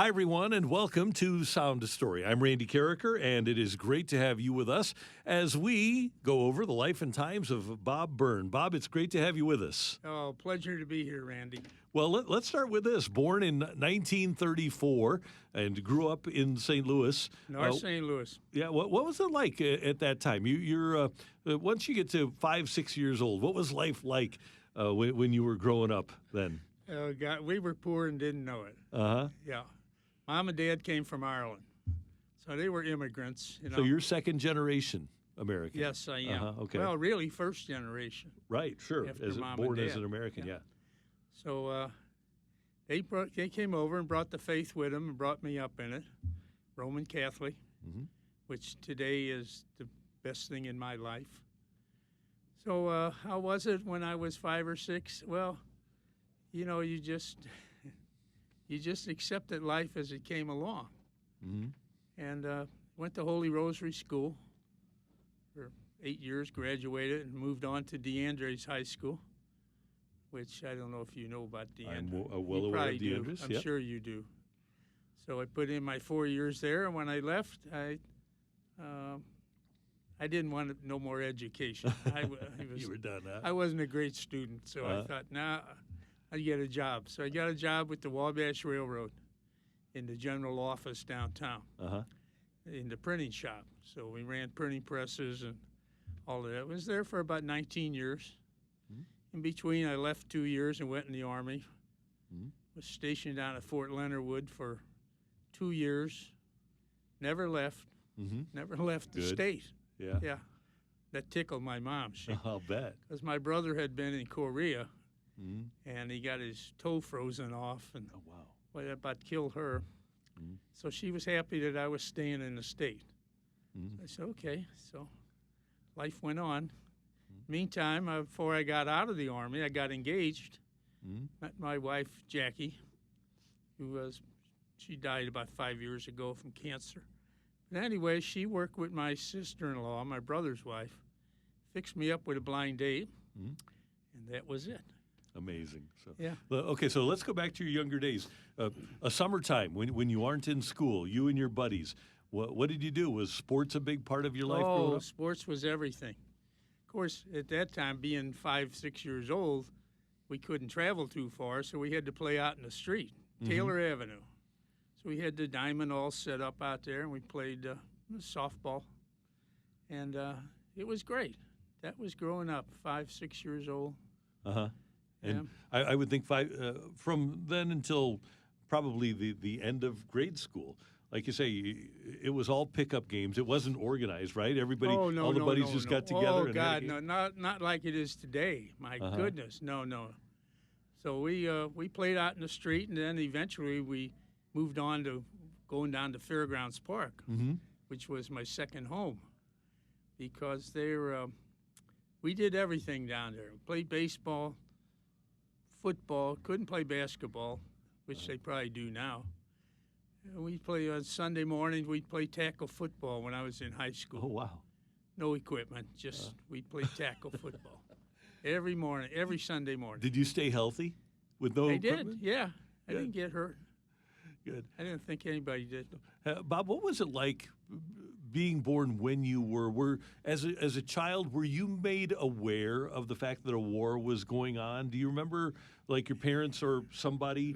Hi, everyone, and welcome to SoundStory. I'm Randy Karraker, and it is great to have you with us as we go over the life and times of Bob Byrne. Bob, it's great to have you with us. Oh, pleasure to be here, Randy. Well, let's start with this. Born in 1934 and grew up in St. Louis. North St. Louis. Yeah, what was it like at that time? You're once you get to 5, 6 years old, what was life like when you were growing up then? Oh, God, we were poor and didn't know it. Uh-huh. Yeah. Mom and Dad came from Ireland, so they were immigrants. So you're second generation American? Yes, I am. Okay. Well, really, first generation. Right, sure. After Mom born and as Dad. an American, yeah. So they came over and brought the faith with them and brought me up in it, Roman Catholic, which today is the best thing in my life. So how was it when I was 5 or 6? Well, you know, you just accepted life as it came along. And went to Holy Rosary School for 8 years, graduated, and moved on to DeAndres High School, which I don't know if you know about DeAndres. I'm well aware of DeAndres. I'm sure you do. So I put in my 4 years there, and when I left, I didn't want no more education. You were done, huh? I wasn't a great student, so I thought, I'd get a job. So I got a job with the Wabash Railroad in the general office downtown, in the printing shop. So we ran printing presses and all of that. I was there for about 19 years. In between, I left 2 years and went in the Army. Was stationed down at Fort Leonard Wood for 2 years. Never left. Never left the state. Yeah. That tickled my mom. I'll bet. Because my brother had been in Korea, and he got his toe frozen off, and well, that about killed her. So she was happy that I was staying in the state. I said, okay. So life went on. Meantime, before I got out of the Army, I got engaged. Met my wife, Jackie, she died about 5 years ago from cancer. But anyway, she worked with my sister-in-law, my brother's wife, fixed me up with a blind date, and that was it. Amazing. So, yeah. Okay, so let's go back to your younger days. A summertime when you aren't in school, you and your buddies, what did you do? Was sports a big part of your life growing up? Sports was everything. Of course, at that time, being 5, 6 years old, we couldn't travel too far, so we had to play out in the street, Taylor Avenue. So we had the diamond all set up out there, and we played softball. And it was great. That was growing up, 5, 6 years old. And I would think from then until probably the end of grade school, like you say, it was all pickup games. It wasn't organized, right? Everybody, all the buddies just got together. Oh, God, no, not like it is today. My goodness, no. So we played out in the street, and then eventually we moved on to going down to Fairgrounds Park, which was my second home, because we did everything down there. Played baseball, football, couldn't play basketball, which they probably do now. We play on Sunday mornings. We'd play tackle football when I was in high school. Oh, wow. No equipment, just we'd play tackle football every morning, every Sunday morning. Did you stay healthy with no equipment? I did, yeah. I didn't get hurt. Good. I didn't think anybody did. Bob, what was it like being born when you were as a child? Were you made aware of the fact that a war was going on? Do you remember, like, your parents or somebody,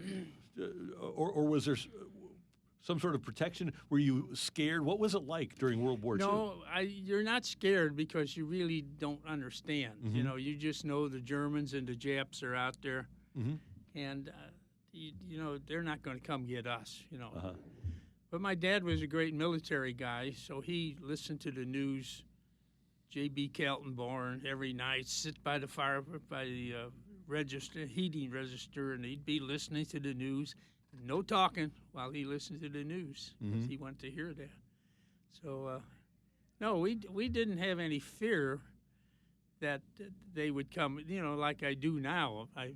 or was there some sort of protection? Were you scared? What was it like during World War II? No, you're not scared because you really don't understand. You know, you just know the Germans and the Japs are out there, and you know they're not going to come get us. You know. But my dad was a great military guy, so he listened to the news. J.B. Kaltenborn every night, sit by the fire by the heating register, and he'd be listening to the news. No talking while he listened to the news, because he wanted to hear that. So, no, we didn't have any fear that they would come, you know, like I do now. I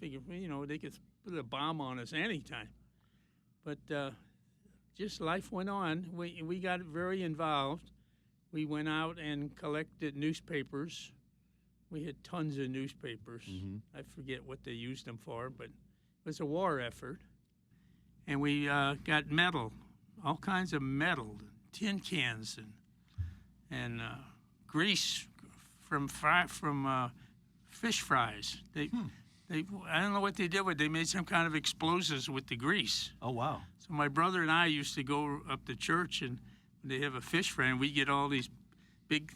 figured, you know, they could put a bomb on us anytime. But just life went on. We got very involved. We went out and collected newspapers. We had tons of newspapers. I forget what they used them for, but it was a war effort. and we got metal, all kinds of metal, tin cans, and grease from fish fries. They I don't know what they did, but they made some kind of explosives with the grease. Oh, wow. So my brother and I used to go up to church, and they have a fish fry, and we get all these big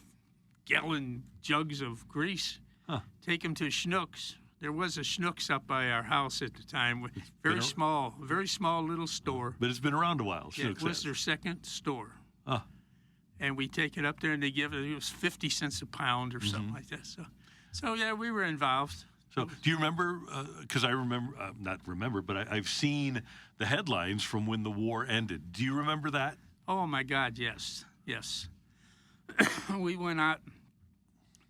gallon jugs of grease, take them to Schnucks. There was a Schnucks up by our house at the time, very small little store. But it's been around a while. Yeah, it was their second store. And we take it up there, and they give it was 50 cents a pound or something like that. So yeah, we were involved. So do you remember, because I remember, not remember, but I've seen the headlines from when the war ended. Do you remember that? Oh, my God, yes. We went out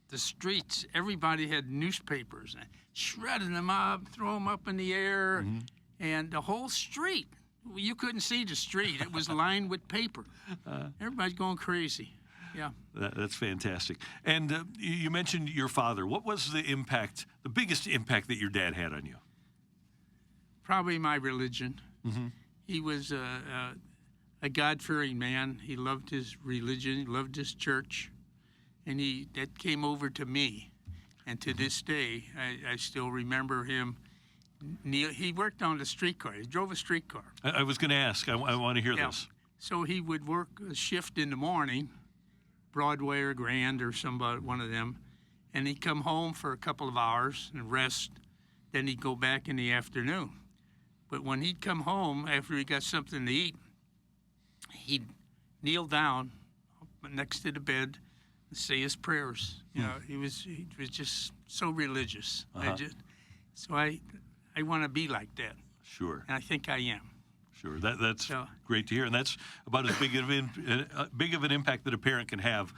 the streets. Everybody had newspapers, shredding them up, throw them up in the air, and the whole street. You couldn't see the street. It was lined with paper. Everybody's going crazy. Yeah. That's fantastic. And you mentioned your father. What was the biggest impact that your dad had on you? Probably my religion. He was a God-fearing man. He loved his religion. He loved his church. And that came over to me. And to this day, I still remember him. He worked on the streetcar. He drove a streetcar. I was going to ask. I want to hear this. So he would work a shift in the morning, Broadway or Grand or one of them, and he'd come home for a couple of hours and rest. Then he'd go back in the afternoon. But when he'd come home after he got something to eat, he'd kneel down next to the bed and say his prayers. You know, he was just so religious. I want to be like that. Sure. And I think I am. Sure, that's great to hear, and that's about as big of an impact that a parent can have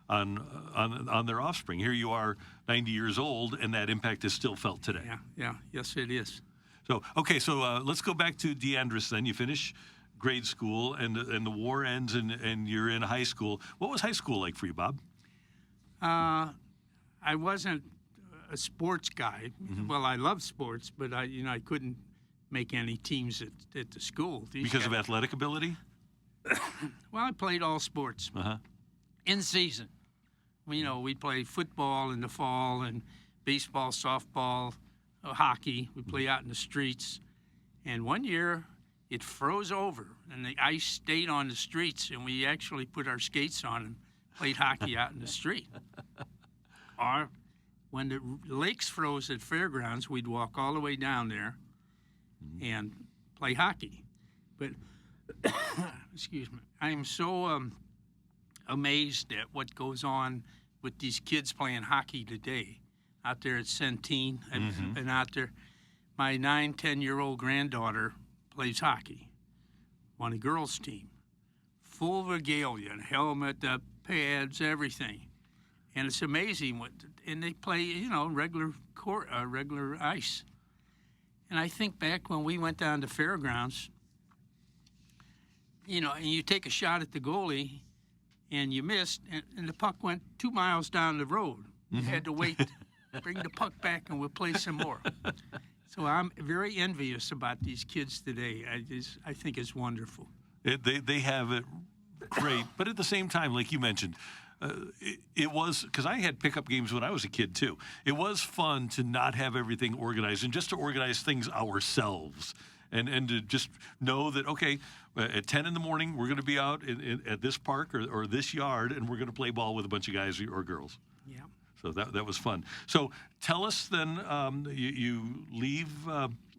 on their offspring. Here you are, 90 years old, and that impact is still felt today. Yes, it is. So, okay, let's go back to DeAndres then. You finish grade school, and the war ends, and you're in high school. What was high school like for you, Bob? I wasn't a sports guy. Well, I love sports, but I couldn't make any teams at the school. Because of athletic ability? Well, I played all sports in season. We'd play football in the fall and baseball, softball, hockey. We'd play out in the streets. And one year, it froze over, and the ice stayed on the streets, and we actually put our skates on and played hockey out in the street. Or when the lakes froze at fairgrounds, we'd walk all the way down there and play hockey. But, excuse me, I am so amazed at what goes on with these kids playing hockey today. Out there at Centene, I've been out there. My 9-10-year-old granddaughter plays hockey on a girls' team. Full regalia, helmet, pads, everything. And it's amazing and they play, regular court, regular ice. And I think back when we went down to fairgrounds, and you take a shot at the goalie, and you missed, and the puck went 2 miles down the road. You had to wait, bring the puck back, and we'll play some more. So I'm very envious about these kids today. I think it's wonderful. They have it great, but at the same time, like you mentioned, it was, because I had pickup games when I was a kid too. It was fun to not have everything organized and just to organize things ourselves and to just know that, okay, at 10 in the morning, we're going to be out at this park or this yard, and we're going to play ball with a bunch of guys or girls. Yeah. So that was fun. So tell us then, you leave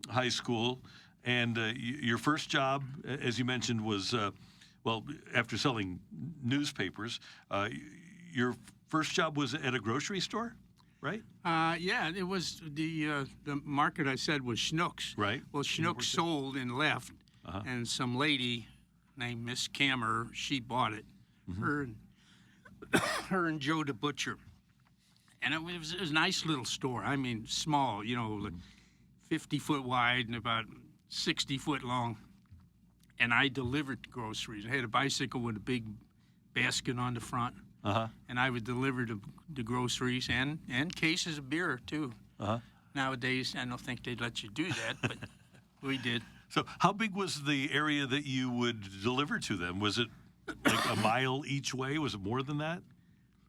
high school, and your first job, as you mentioned, was after selling newspapers, your first job was at a grocery store, right? Yeah, it was the market I said was Schnucks. Right. Well, Schnucks sold and left, and some lady named Miss Kammer, she bought it. Her and Joe the butcher. And it was a nice little store. I mean, small, like 50 foot wide and about 60 foot long. And I delivered groceries. I had a bicycle with a big basket on the front. And I would deliver the groceries and cases of beer, too. Nowadays, I don't think they'd let you do that, but we did. So how big was the area that you would deliver to them? Was it like a mile each way? Was it more than that?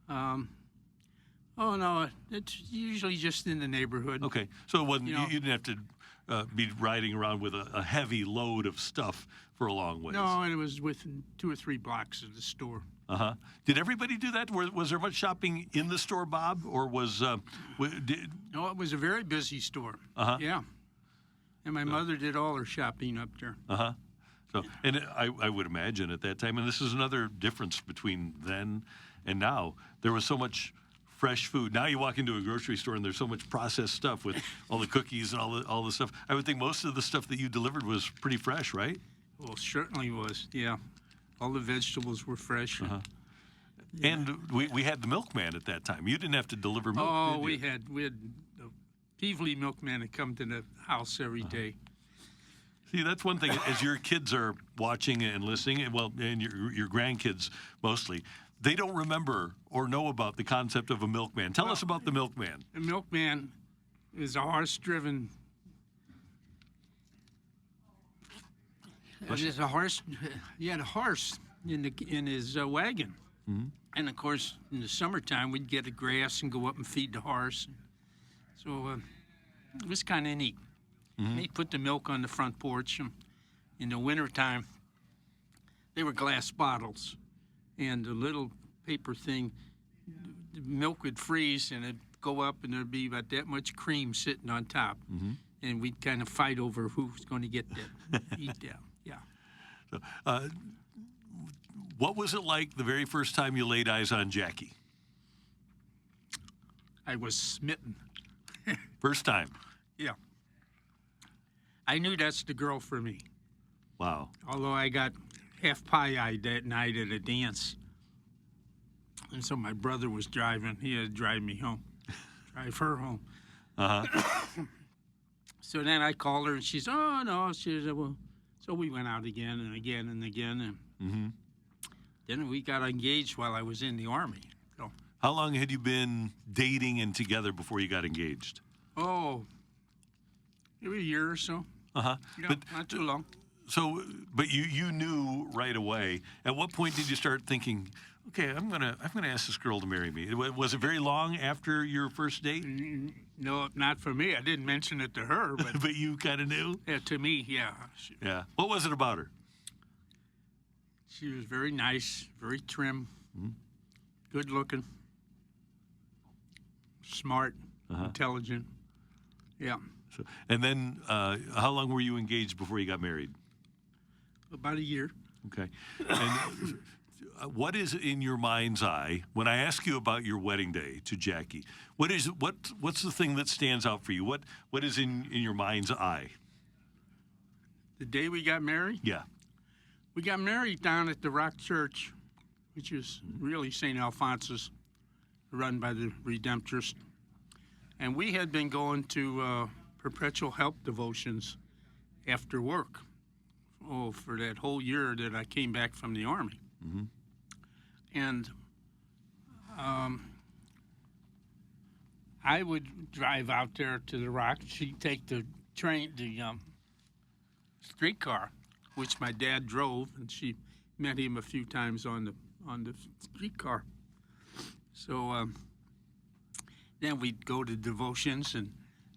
Oh no, it's usually just in the neighborhood. Okay, so it wasn't, You know- you didn't have to be riding around with a heavy load of stuff for a long ways. No, it was within 2 or 3 blocks of the store. Uh-huh. Did everybody do that? Was there much shopping in the store, Bob, or was No, it was a very busy store. Uh-huh. Yeah. And my mother did all her shopping up there. Uh-huh. So, and I would imagine at that time, and this is another difference between then and now, there was so much fresh food. Now you walk into a grocery store and there's so much processed stuff with all the cookies and all the stuff. I would think most of the stuff that you delivered was pretty fresh, right? Well, certainly was, yeah. All the vegetables were fresh. Uh-huh. And we had the milkman at that time. You didn't have to deliver milk, Oh, did you? we had the Peevely milkman that come to the house every day. See, that's one thing. As your kids are watching and listening, and your grandkids mostly, they don't remember or know about the concept of a milkman. Tell us about the milkman. The milkman is a horse-driven. There's a horse. He had a horse in his wagon, and of course, in the summertime, we'd get the grass and go up and feed the horse. So it was kind of neat. They put the milk on the front porch. And in the wintertime, they were glass bottles, and the little paper thing, the milk would freeze and it'd go up, and there'd be about that much cream sitting on top, and we'd kind of fight over who's going to get that, eat that. Yeah. So, what was it like the very first time you laid eyes on Jackie? I was smitten. First time. Yeah. I knew that's the girl for me. Wow. Although I got half pie-eyed that night at a dance. And so my brother was driving. He had to drive me home, drive her home. Uh-huh. So then I called her, and she said, oh, no. She said, well, so we went out again and again and again. And then we got engaged while I was in the Army. So, How long had you been dating and together before you got engaged? oh, maybe a year or so. Uh-huh. Yeah, But not too long. so, but you knew right away. At what point did you start thinking, okay, I'm gonna ask this girl to marry me? Was it very long after your first date? No, not for me. I didn't mention it to her, but But you kind of knew. yeah, to me, yeah. Yeah. What was it about her? She was very nice, very trim, good looking, smart, intelligent. Yeah. So, and then, how long were you engaged before you got married? About a year. Okay. And what is in your mind's eye when I ask you about your wedding day to Jackie? What's the thing that stands out for you? What is in your mind's eye? The day we got married, Yeah. we got married down at the Rock Church, which is really St. Alphonsus, run by the Redemptorists. And we had been going to perpetual help devotions after work. Oh, for that whole year that I came back from the Army. And I would drive out there to the Rock. She'd take the train, the streetcar, which my dad drove, and she met him a few times on the streetcar. So then we'd go to devotions, and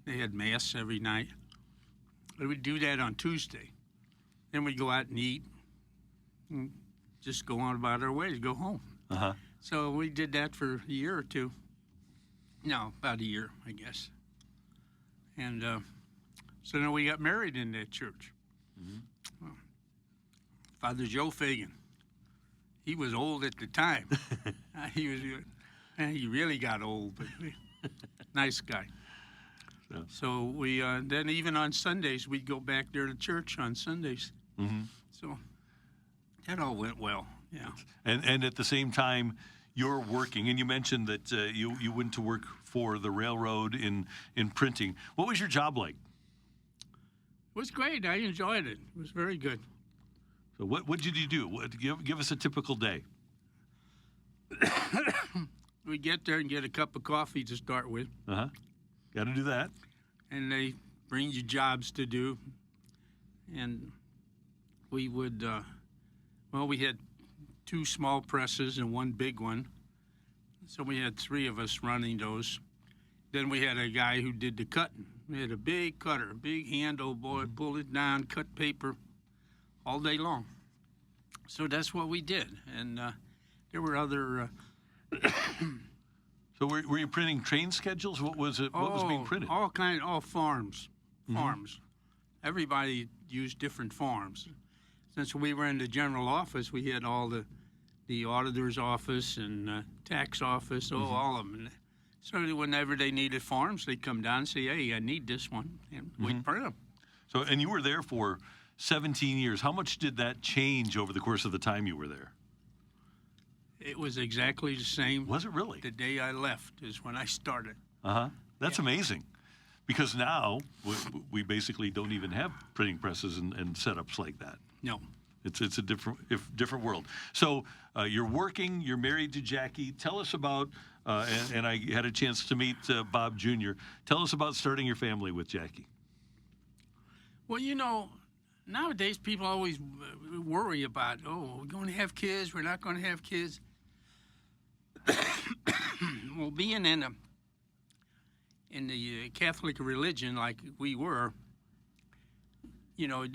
they had mass every night. But we'd do that on Tuesday. Then we'd go out and eat, and just go on about our way to go home. Uh-huh. So we did that for a year or two. No, about a year, I guess. And so then we got married in that church. Father Joe Fagan. He was old at the time. He really got old, but nice guy. So we then even on Sundays we'd go back there to church on Sundays. So that all went well. Yeah. And at the same time, you're working, and you mentioned that you went to work for the railroad in printing. What was your job like? It was great. I enjoyed it. It was very good. So what did you do? Give us a typical day. We get there and get a cup of coffee to start with. Got to do that. And they bring you jobs to do. and we would, we had 2 small presses and 1 big one. So we had 3 of us running those. Then we had a guy who did the cutting. We had a big cutter, a big handle, boy, pull it down, cut paper all day long. So that's what we did. And there were other... So were you printing train schedules? What was it? What was being printed? All farms. Farms. Everybody used different farms. Since we were in the general office, we had all the auditor's office and tax office, all of them. And so whenever they needed farms, they'd come down and say, hey, I need this one, and we'd print them. So, and you were there for 17 years. How much did that change over the course of the time you were there? It was exactly the same. Was it really? The day I left is when I started. That's amazing. Because now we basically don't even have printing presses and setups like that. No. It's a different world. So you're working, you're married to Jackie. Tell us about, and I had a chance to meet Bob Jr. Tell us about starting your family with Jackie. Well, you know, nowadays people always worry about, we're going to have kids, we're not going to have kids. Well, being in the Catholic religion like we were, you know,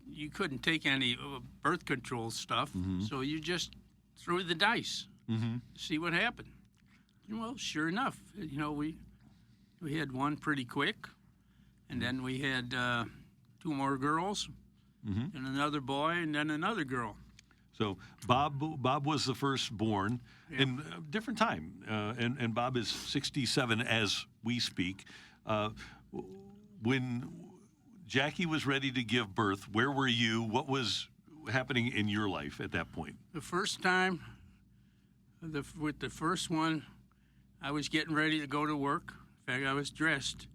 you couldn't take any birth control stuff, so you just threw the dice, see what happened. Well, sure enough, you know, we had one pretty quick, and then we had 2 more girls, and another boy, and then another girl. So Bob was the firstborn in a different time, and Bob is 67 as we speak. When Jackie was ready to give birth, where were you? What was happening in your life at that point? The first time, with the first one, I was getting ready to go to work. In fact, I was dressed.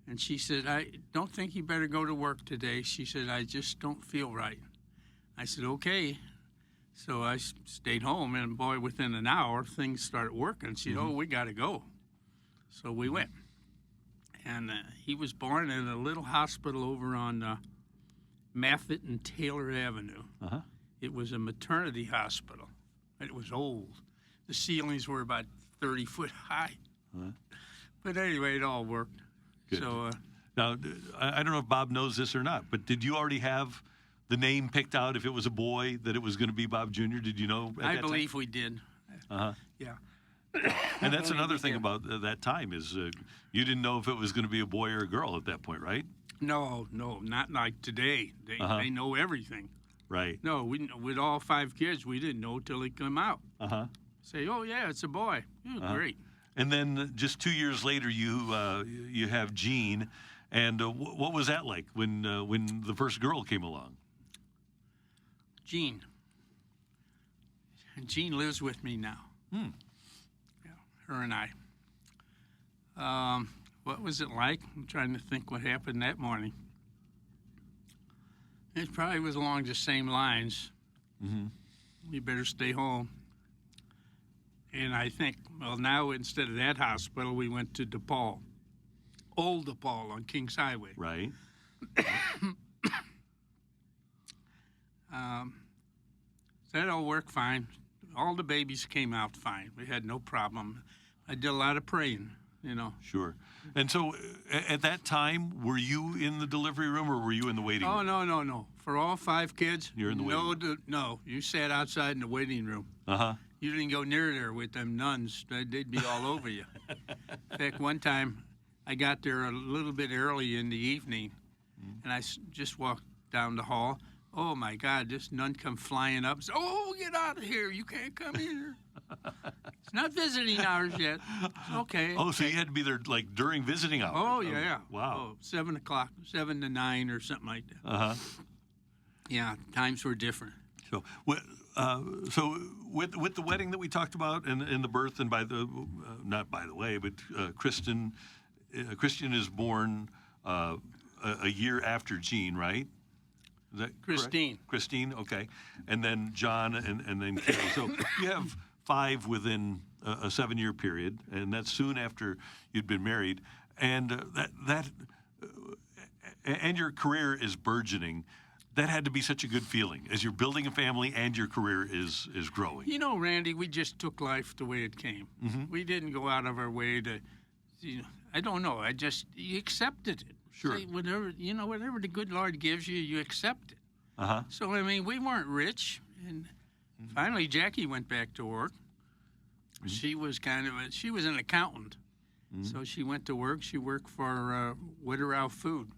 And she said, I don't think you better go to work today. She said, I just don't feel right. I said, okay. So I stayed home, and boy, within an hour, things started working. She said, we got to go. So we went. And he was born in a little hospital over on Maffitt and Taylor Avenue. It was a maternity hospital. It was old. The ceilings were about 30 foot high. But anyway, it all worked. Good. So now, I don't know if Bob knows this or not, but did you already have the name picked out if it was a boy that it was going to be Bob Jr.? Did you know at I that believe time? we did. Yeah. And that's another thing about that time is you didn't know if it was going to be a boy or a girl at that point, right? No, not like today. They know everything. Right. No, with all 5 kids, we didn't know till they come out. Say, oh yeah, it's a boy. Yeah, great. And then just 2 years later, you have Jean, and what was that like when the first girl came along? Jean lives with me now. Yeah, her and I. What was it like? I'm trying to think what happened that morning. It probably was along the same lines. You better stay home. And I think, well, now instead of that hospital, we went to DePaul. Old DePaul on Kings Highway. Right. That all worked fine. All the babies came out fine. We had no problem. I did a lot of praying, you know. Sure. And so at that time, were you in the delivery room or were you in the waiting room? Oh, no. For all 5 kids, you're in the waiting room. No, you sat outside in the waiting room. You didn't go near there with them nuns. They'd be all over you. In fact, one time I got there a little bit early in the evening, and I just walked down the hall. Oh, my God, this nun come flying up. Said, oh, get out of here. You can't come here. It's not visiting hours yet. Okay. Oh, so you had to be there, like, during visiting hours? Oh, yeah. Wow. 7 o'clock, 7 to 9 or something like that. Yeah, times were different. So, with the wedding that we talked about and the birth, and not by the way, but Christian is born a year after Jean, right? Is that Christine. Correct? Christine, okay. And then John and then Carrie. So you have 5 within a 7-year period, and that's soon after you'd been married. And and your career is burgeoning. That had to be such a good feeling as you're building a family and your career is growing. You know, Randy, we just took life the way it came. We didn't go out of our way to, I don't know. You accepted it. Sure. Say, whatever the good Lord gives you, you accept it. So, I mean, we weren't rich. And finally, Jackie went back to work. She was she was an accountant. So she went to work. She worked for Witterow Food,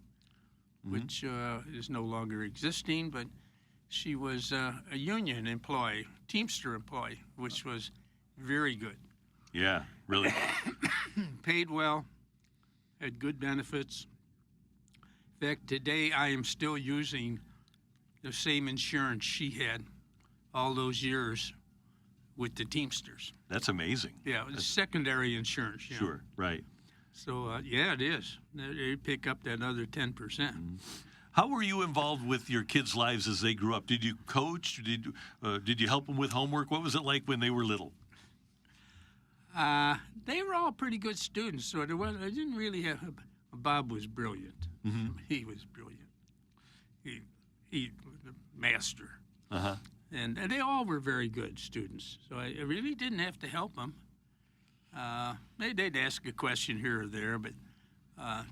which is no longer existing, but she was a union employee, Teamster employee, which was very good. Yeah, really. Paid well, had good benefits. In fact, today I am still using the same insurance she had all those years with the Teamsters. That's amazing. Yeah, it was secondary insurance. You know. Sure, right. So, yeah, it is. They pick up that other 10%. How were you involved with your kids' lives as they grew up? Did you coach? Did you help them with homework? What was it like when they were little? They were all pretty good students, so I didn't really have. Bob was brilliant. He was brilliant. He was the master. And they all were very good students, so I really didn't have to help them. They'd ask a question here or there, but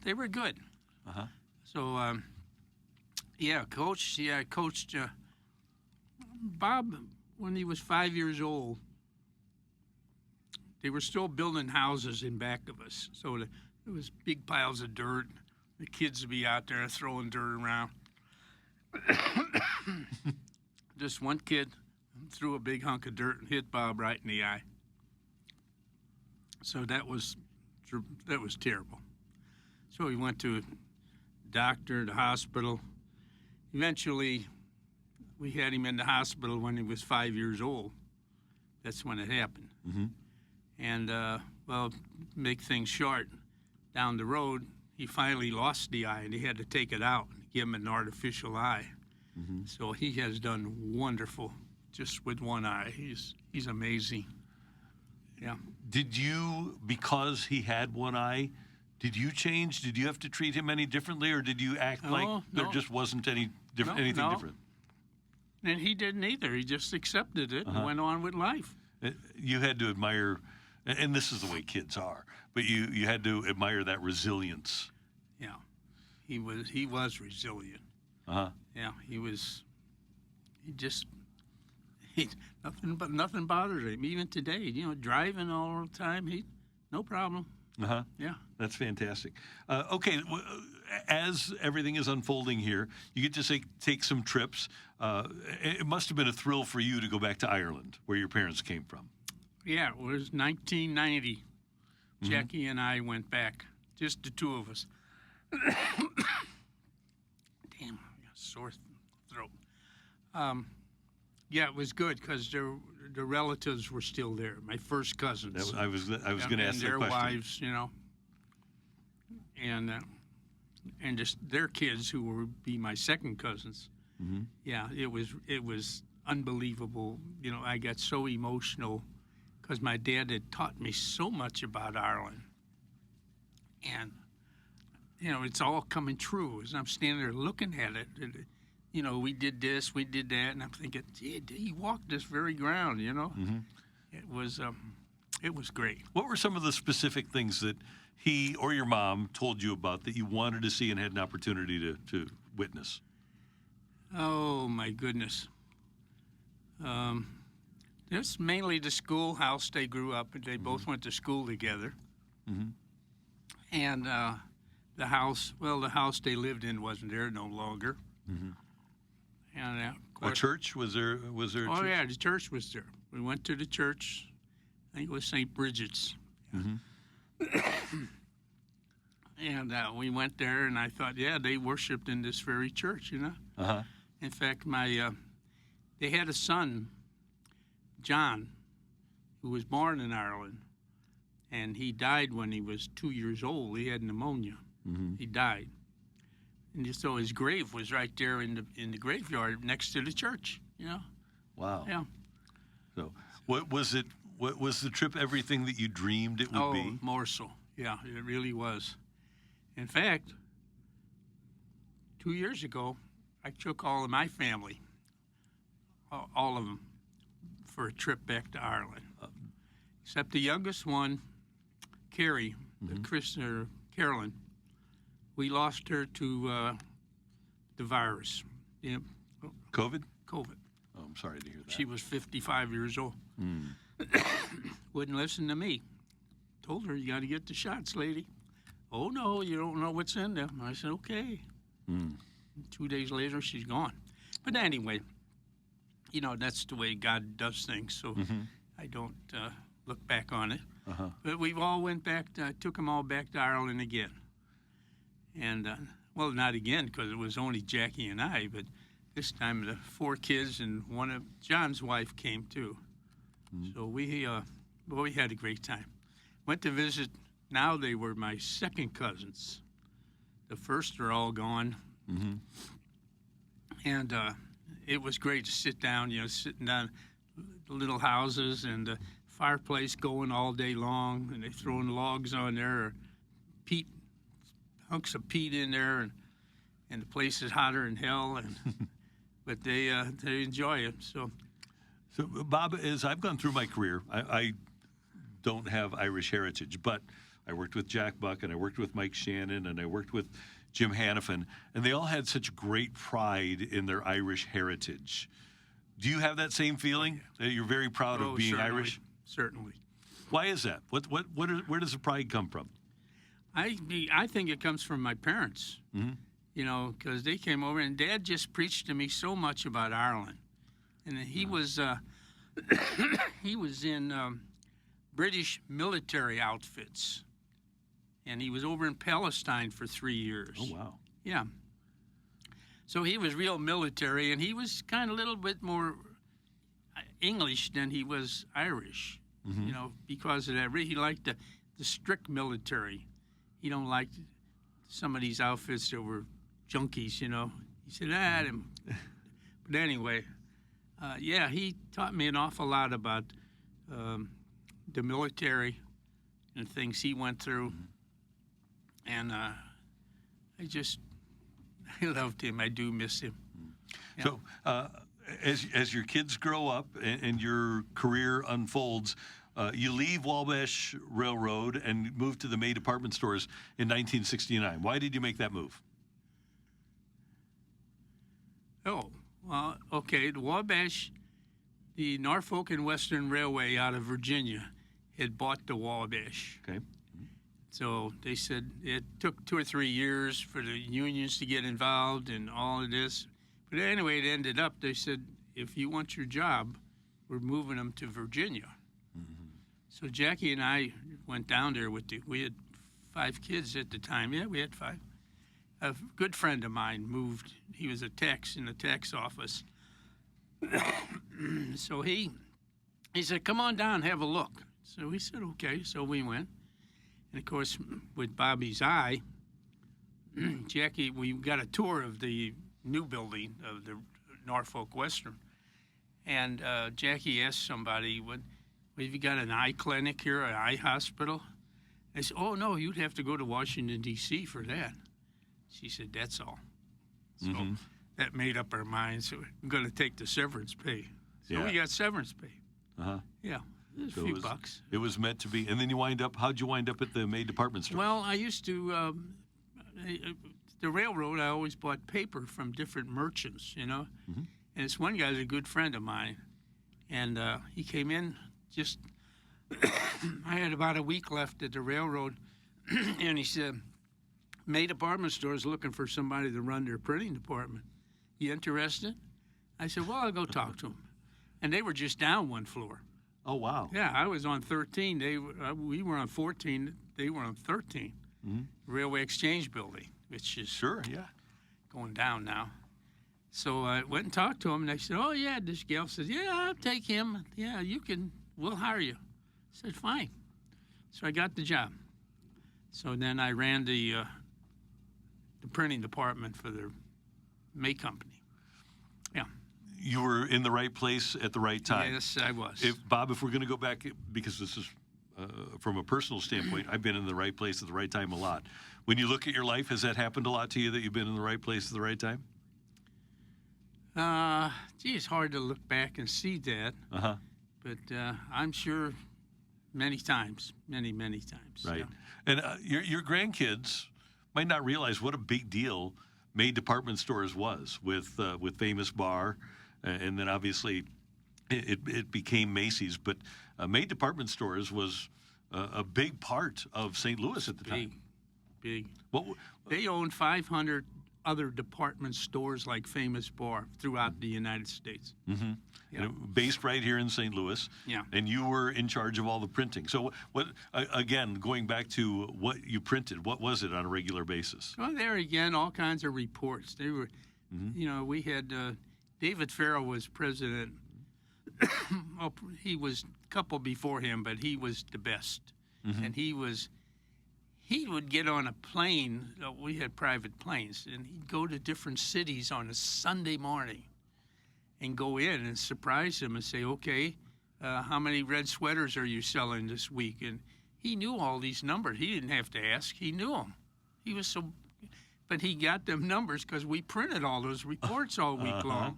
they were good. So, yeah, coach. Yeah, I coached Bob when he was 5 years old. They were still building houses in back of us, so there was big piles of dirt. The kids would be out there throwing dirt around. Just one kid threw a big hunk of dirt and hit Bob right in the eye. So that was terrible. So he went to a doctor, the hospital. Eventually, we had him in the hospital when he was 5 years old. That's when it happened. And, well, make things short, down the road, he finally lost the eye, and he had to take it out and give him an artificial eye. So he has done wonderful just with one eye. He's amazing. Yeah. Did you, because he had one eye, did you change? Did you have to treat him any differently, or did you act like there just wasn't anything different? And he didn't either. He just accepted it and went on with life. You had to admire, and this is the way kids are, but you had to admire that resilience. Yeah, he was resilient. Yeah, nothing bothers him. Even today, driving all the time, no problem. Yeah. That's fantastic. Okay, as everything is unfolding here, you get to take some trips. It must have been a thrill for you to go back to Ireland, where your parents came from. Yeah, it was 1990. Jackie and I went back, just the two of us. Damn, I got a sore throat. Yeah, it was good because the relatives were still there. My first cousins. I was going to ask that question. And their wives, and just their kids who would be my second cousins. Yeah, it was unbelievable. I got so emotional because my dad had taught me so much about Ireland, and it's all coming true as I'm standing there looking at it. We did this, we did that, and I'm thinking, gee, he walked this very ground. It was great. What were some of the specific things that he or your mom told you about that you wanted to see and had an opportunity to witness? Oh, my goodness. It's mainly the schoolhouse they grew up in. They both went to school together. And the house they lived in wasn't there no longer. And of course, a church? Was there a church? Oh, yeah, the church was there. We went to the church. I think it was St. Bridget's. And we went there, and I thought, yeah, they worshiped in this very church, In fact, they had a son, John, who was born in Ireland, and he died when he was 2 years old. He had pneumonia. He died. And so his grave was right there in the graveyard next to the church, Wow. Yeah. So what was it? What was the trip everything that you dreamed it would be? Oh, more so. Yeah, it really was. In fact, 2 years ago, I took all of my family, all of them, for a trip back to Ireland, except the youngest one, Carrie, Carolyn. We lost her to the virus. Yeah. COVID? COVID. Oh, I'm sorry to hear that. She was 55 years old. Wouldn't listen to me. Told her, you got to get the shots, lady. Oh, no, you don't know what's in them. I said, okay. 2 days later, she's gone. But anyway, you know, that's the way God does things, so I don't look back on it. But we've all went back, took them all back to Ireland again. And, well, not again, because it was only Jackie and I, but this time the 4 kids and one of John's wife came too. So we had a great time. Went to visit, now they were my second cousins. The first are all gone. And it was great to sit down, you know, sitting down the little houses and the fireplace going all day long, and they throwing logs on there, or peat, hunks of peat in there, and the place is hotter than hell, and but they enjoy it. So, Bob, as I've gone through my career, I don't have Irish heritage, but I worked with Jack Buck, and I worked with Mike Shannon, and I worked with Jim Hannafin, and they all had such great pride in their Irish heritage. Do you have that same feeling, that you're very proud of being certainly, Irish? Certainly. Why is that? Where does the pride come from? I think it comes from my parents, you know, because they came over, and Dad just preached to me so much about Ireland. And he was he was in British military outfits, and he was over in Palestine for 3 years. Oh, wow. Yeah. So he was real military, and he was kind of a little bit more English than he was Irish, you know, because of that. He liked the strict military. He don't like some of these outfits that were junkies, you know. He said, but anyway, yeah, he taught me an awful lot about the military and things he went through. And I loved him. I do miss him. Yeah. So as your kids grow up and your career unfolds, you leave Wabash Railroad and move to the May department stores in 1969. Why did you make that move? Oh, well, okay. The Wabash, the Norfolk and Western Railway out of Virginia had bought the Wabash. Okay. So they said it took 2 or 3 years for the unions to get involved and all of this. But anyway, it ended up, they said, if you want your job, we're moving them to Virginia. So Jackie and I went down there we had 5 kids at the time. Yeah, we had 5. A good friend of mine moved. He was in the tax office. So he said, come on down, have a look. So we said, okay. So we went. And, of course, with Bobby's eye, Jackie, we got a tour of the new building of the Norfolk Western. And Jackie asked somebody, well, have you got an eye clinic here, an eye hospital? I said, oh, no, you'd have to go to Washington, D.C. for that. She said, that's all. So that made up our minds. So we're going to take the severance pay. So we got severance pay. Yeah. So a few bucks. It was meant to be. And then how'd you wind up at the May department store? Well, I used to, the railroad, I always bought paper from different merchants, you know. And this one guy's a good friend of mine. And he came in I had about a week left at the railroad. And he said, May department store is looking for somebody to run their printing department. You interested? I said, well, I'll go talk to them. And they were just down one floor. Oh, wow. Yeah, I was on 13. We were on 14. They were on 13. Railway Exchange Building, which is going down now. So I went and talked to them, and they said, oh, yeah. This gal said, yeah, I'll take him. Yeah, we'll hire you. I said, fine. So I got the job. So then I ran the printing department for the May Company. Yeah. You were in the right place at the right time. Yes, I was. Bob, if we're going to go back, because this is from a personal standpoint, I've been in the right place at the right time a lot. When you look at your life, has that happened a lot to you, that you've been in the right place at the right time? It's hard to look back and see that, Uh-huh. but I'm sure many times, many times. Right. Yeah. And your grandkids might not realize what a big deal May department stores was with Famous Bar, and then obviously it became Macy's. But May department stores was a big part of St. Louis at the time. Big. What, They owned 500 other department stores like Famous Bar throughout the United States. mm-hmm. Yeah. And it, based right here in St. Louis. Yeah. And you were in charge of all the printing. So what again, going back to what you printed, what was it on a regular basis? Well, there again, all kinds of reports. They were, we had David Farrell was president. Well, he was a couple before him, but he was the best. And he would get on a plane. We had private planes, and he'd go to different cities on a Sunday morning and go in and surprise them and say, okay, how many red sweaters are you selling this week? And he knew all these numbers. He didn't have to ask. He knew them. He was so, but he got them numbers because we printed all those reports all week long.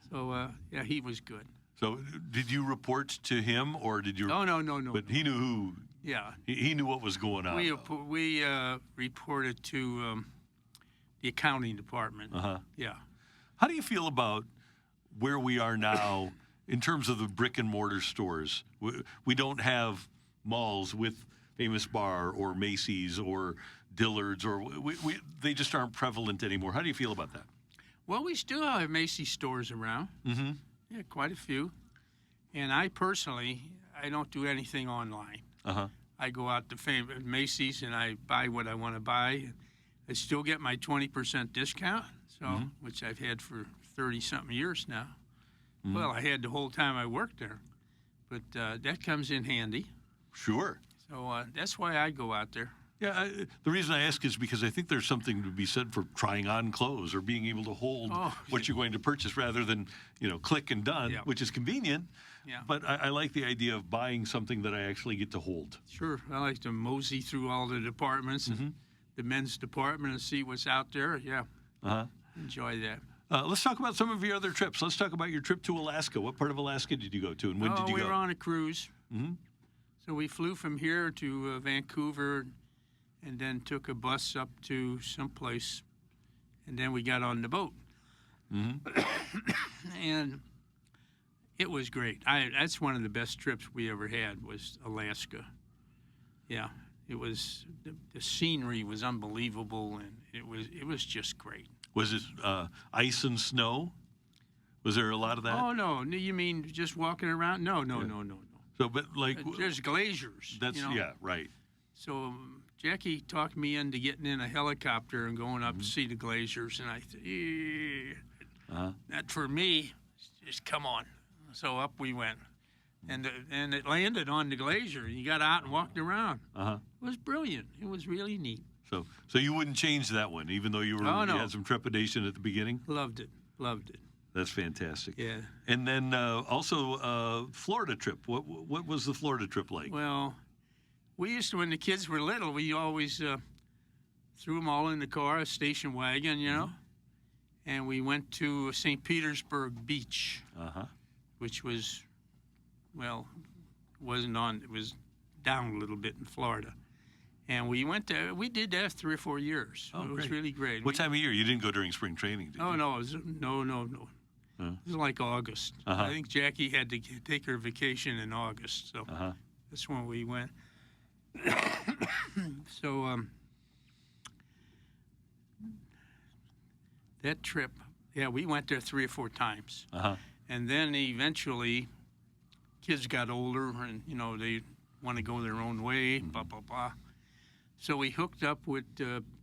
So, yeah, he was good. So did you report to him, or did you? Oh, no. But he knew who. Yeah. He knew what was going on. We reported to the accounting department. Yeah. How do you feel about where we are now in terms of the brick and mortar stores? We don't have malls with Famous Bar or Macy's or Dillard's, or they just aren't prevalent anymore. How do you feel about that? Well, we still have Macy's stores around. Mm-hmm. Yeah, quite a few. And I personally, I don't do anything online. I go out to Macy's and I buy what I want to buy. I still get my 20% discount, which I've had for 30-something years now. Well, I had the whole time I worked there. But that comes in handy. Sure. So that's why I go out there. Yeah, the reason I ask is because I think there's something to be said for trying on clothes or being able to hold what you're going to purchase rather than, click and done, which is convenient. Yeah. But I like the idea of buying something that I actually get to hold. Sure. I like to mosey through all the departments and the men's department and see what's out there. Yeah. Enjoy that. Let's talk about some of your other trips. Let's talk about your trip to Alaska. What part of Alaska did you go to, and when did you go? We were on a cruise. So we flew from here to Vancouver and then took a bus up to someplace, and then we got on the boat. And it was great. That's one of the best trips we ever had was Alaska. Yeah, it was the scenery was unbelievable, and it was just great. Was it ice and snow? Was there a lot of that? Oh no, you mean just walking around? No. So, but like there's glaciers. That's yeah, right. So Jackie talked me into getting in a helicopter and going up to see the glaciers, and I said, that for me, just come on. So up we went, and it landed on the glacier. And you got out and walked around. It was brilliant. It was really neat. So you wouldn't change that one, even though you had some trepidation at the beginning? Loved it. That's fantastic. Yeah. And then also Florida trip. What was the Florida trip like? Well, we used to, when the kids were little, we always threw them all in the car, a station wagon, and we went to St. Petersburg Beach, which was, well, it was down a little bit in Florida. And we went there. We did that 3 or 4 years. Oh, it was really great. What time of year? You didn't go during spring training, did you? Oh, no. It was, no. It was like August. I think Jackie had to take her vacation in August, so that's when we went. So that trip, we went there 3 or 4 times. And then eventually kids got older and, they want to go their own way, blah, blah, blah. So we hooked up with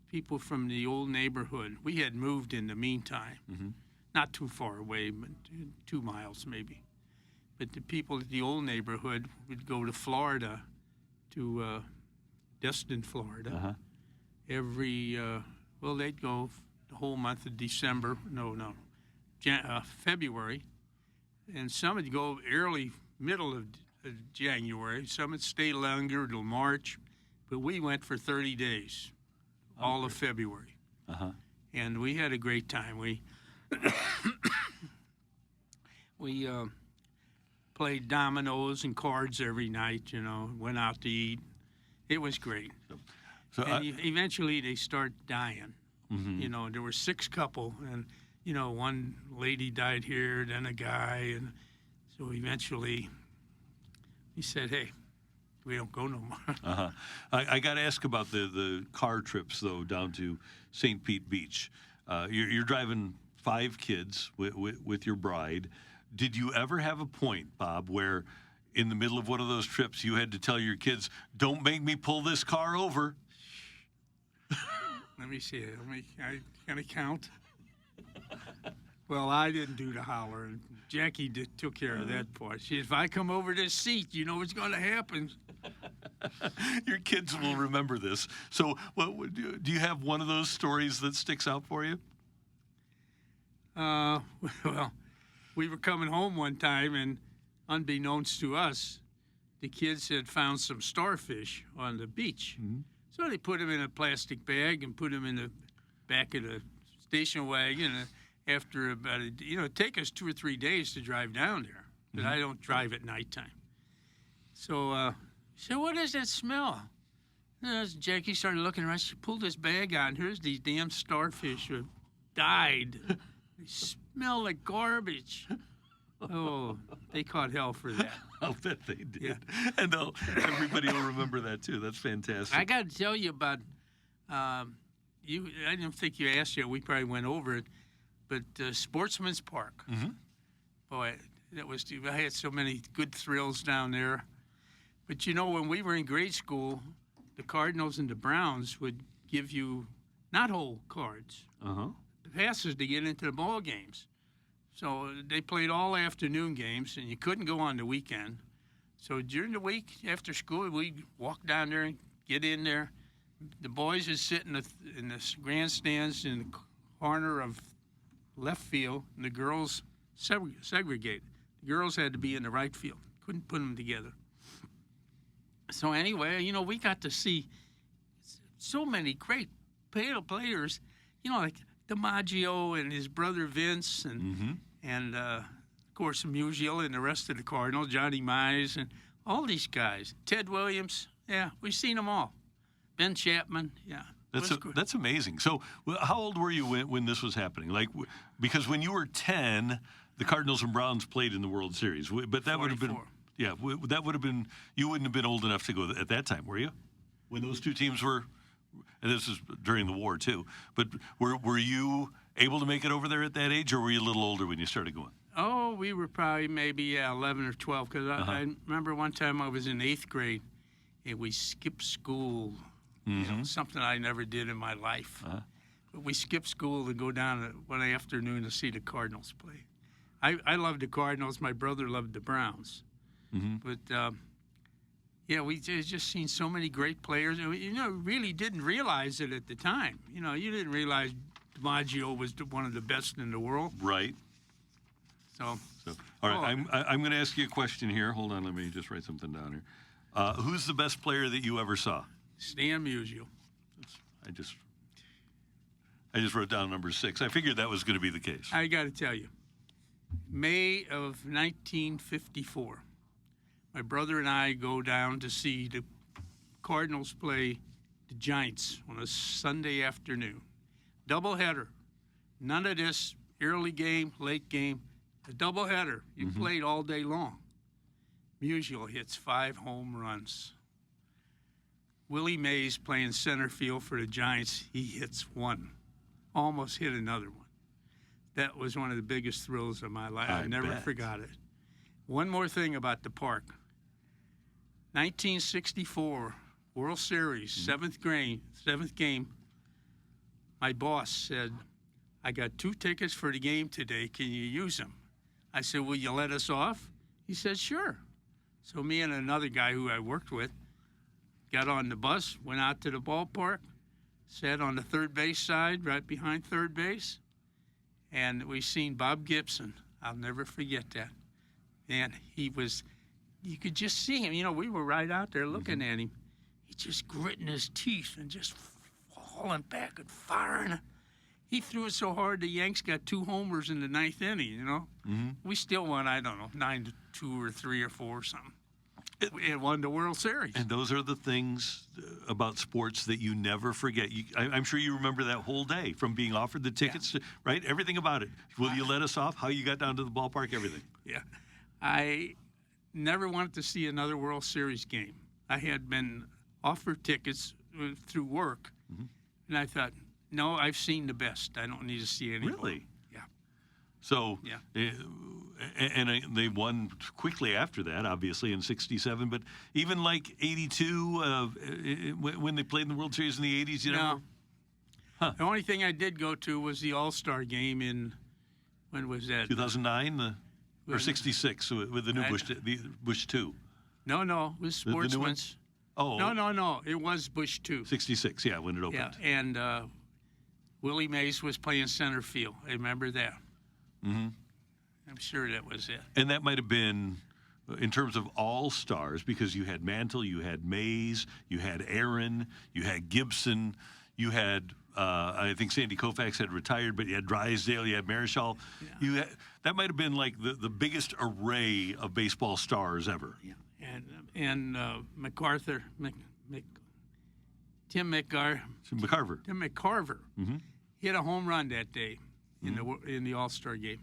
people from the old neighborhood. We had moved in the meantime, not too far away, but 2 miles maybe. But the people at the old neighborhood would go to Florida, to Destin, Florida, every, they'd go the whole month of December, February. And some would go early, middle of January. Some would stay longer till March. But we went for 30 days, all of February. And we had a great time. We played dominoes and cards every night, went out to eat. It was great. So Eventually they start dying. Mm-hmm. There were 6 couple, and, one lady died here, then a guy, and so eventually he said, hey, we don't go no more. Uh-huh. I got to ask about the car trips, though, down to St. Pete Beach. You're driving 5 kids with your bride. Did you ever have a point, Bob, where in the middle of one of those trips you had to tell your kids, don't make me pull this car over? Let me see. I gotta count. Well, I didn't do the holler, and Jackie took care of that part. She said, if I come over this seat, you know what's going to happen. Your kids will remember this. So, do you have one of those stories that sticks out for you? Well, we were coming home one time, and unbeknownst to us, the kids had found some starfish on the beach. Mm-hmm. So they put them in a plastic bag and put them in the back of the station wagon. And after about it'd take us 2 or 3 days to drive down there, but I don't drive at nighttime. So she said, what is that smell? And Jackie started looking around. She pulled this bag out, and here's these damn starfish who died. They smell like garbage. Oh, they caught hell for that. I'll bet they did. Yeah. And everybody will remember that, too. That's fantastic. I got to tell you about, I didn't think you asked yet. We probably went over it. But Sportsman's Park. Mm-hmm. Boy, I had so many good thrills down there. But, when we were in grade school, the Cardinals and the Browns would give you not-hole cards, the passes to get into the ball games. So they played all afternoon games, and you couldn't go on the weekend. So during the week after school, we'd walk down there and get in there. The boys would sit in the grandstands in the corner of left field, and the girls segregate. The girls had to be in the right field. Couldn't put them together. So anyway, we got to see so many great players, like DiMaggio and his brother Vince, and of course Musial and the rest of the Cardinals, Johnny Mize, and all these guys. Ted Williams, yeah, we've seen them all. Ben Chapman, yeah. That's amazing. So how old were you when this was happening? Because when you were 10, the Cardinals and Browns played in the World Series. But that would have been, that would have been, you wouldn't have been old enough to go at that time, were you? When those two teams were, and this is during the war too, but were you able to make it over there at that age, or were you a little older when you started going? Oh, we were probably maybe 11 or 12, because I remember one time I was in 8th grade, and we skipped school. Something I never did in my life. But we skipped school to go down one afternoon to see the Cardinals play. I loved the Cardinals. My brother loved the Browns. But, we just seen so many great players. Really didn't realize it at the time. You didn't realize DiMaggio was one of the best in the world. Right. So all right, I'm going to ask you a question here. Hold on, let me just write something down here. Who's the best player that you ever saw? Stan Musial. I just wrote down number 6. I figured that was going to be the case. I got to tell you, May of 1954, my brother and I go down to see the Cardinals play the Giants on a Sunday afternoon. Doubleheader. None of this early game, late game. A doubleheader. You played all day long. Musial hits 5 home runs. Willie Mays playing center field for the Giants, he hits 1. Almost hit another one. That was one of the biggest thrills of my life. I never forgot it. One more thing about the park. 1964, World Series, 7th game. My boss said, I got 2 tickets for the game today. Can you use them? I said, will you let us off? He said, sure. So me and another guy who I worked with got on the bus, went out to the ballpark, sat on the third base side, right behind third base, and we seen Bob Gibson. I'll never forget that. And you could just see him. We were right out there looking at him. He just gritting his teeth and just falling back and firing. he threw it so hard the Yanks got 2 homers in the 9th inning. You know, we still won. I don't know, 9-2 or 3 or 4 or something. It won the World Series. And those are the things about sports that you never forget. I'm sure you remember that whole day from being offered the tickets, to, right? Everything about it. Will you let us off? How you got down to the ballpark? Everything. Yeah, I never wanted to see another World Series game. I had been offered tickets through work, and I thought, no, I've seen the best. I don't need to see any more. Really? Yeah. So, and they won quickly after that, obviously, in '67. But even like '82, when they played in the World Series in the '80s, you know. No. The only thing I did go to was the All-Star game in, when was that? 2009 or '66 with the new Bush 2. No, it was Sportsman's. Oh. No. It was Bush 2. '66, yeah, when it opened. Yeah, and Willie Mays was playing center field. I remember that. Mm-hmm. I'm sure that was it. And that might have been, in terms of all-stars, because you had Mantle, you had Mays, you had Aaron, you had Gibson, you had, I think Sandy Koufax had retired, but you had Drysdale, you had Marichal. Yeah. That might have been like the biggest array of baseball stars ever. Yeah, and MacArthur, Tim McCarver. Hit a home run that day in the All-Star game,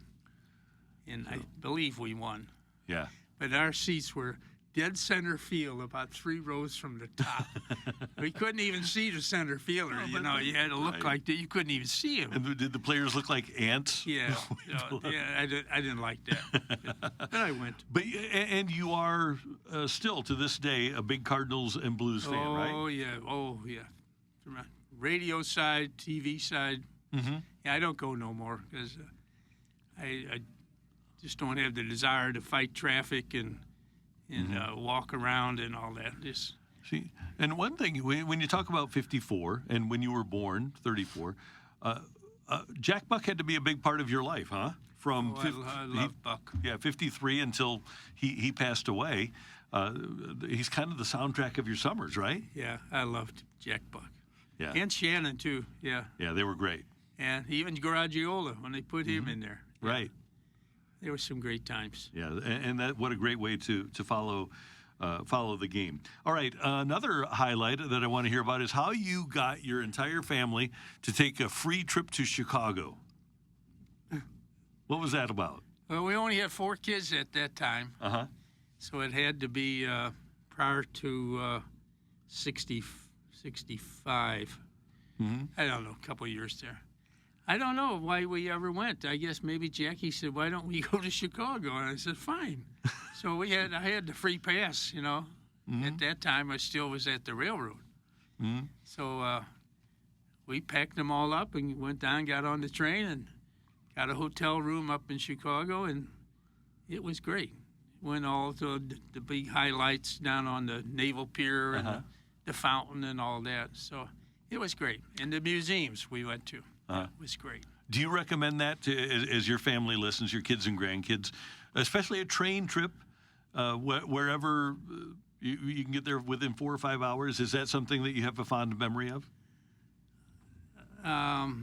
and I believe we won. Yeah. But our seats were dead center field, about 3 rows from the top. We couldn't even see the center fielder. You had to look like that. You couldn't even see him. And did the players look like ants? Yeah. I didn't like that. But I went. But and you are still to this day a big Cardinals and Blues fan, right? Oh yeah. From a radio side, TV side. Mm-hmm. Yeah, I don't go no more because I just don't have the desire to fight traffic and walk around and all that. See, and one thing, when you talk about 54 and when you were born, 34, Jack Buck had to be a big part of your life, huh? From I love Buck. Yeah, 53 until he passed away. He's kind of the soundtrack of your summers, right? Yeah, I loved Jack Buck. Yeah. And Shannon, too, yeah. Yeah, they were great. And even Garagiola, when they put him in there. Yeah. Right. There were some great times. Yeah, and that what a great way to follow the game. All right, another highlight that I want to hear about is how you got your entire family to take a free trip to Chicago. What was that about? Well, we only had 4 kids at that time. Uh-huh. So it had to be prior to 65. Mm-hmm. I don't know, a couple of years there. I don't know why we ever went. I guess maybe Jackie said, "Why don't we go to Chicago?" And I said, "Fine." So I had the free pass, Mm-hmm. At that time, I still was at the railroad. Mm-hmm. So we packed them all up and went down, got on the train, and got a hotel room up in Chicago, and it was great. Went all to the big highlights down on the Naval Pier and the fountain and all that. So it was great. And the museums we went to. It was great. Do you recommend that as your family listens, your kids and grandkids, especially a train trip, wherever you can get there within 4 or 5 hours? Is that something that you have a fond memory of?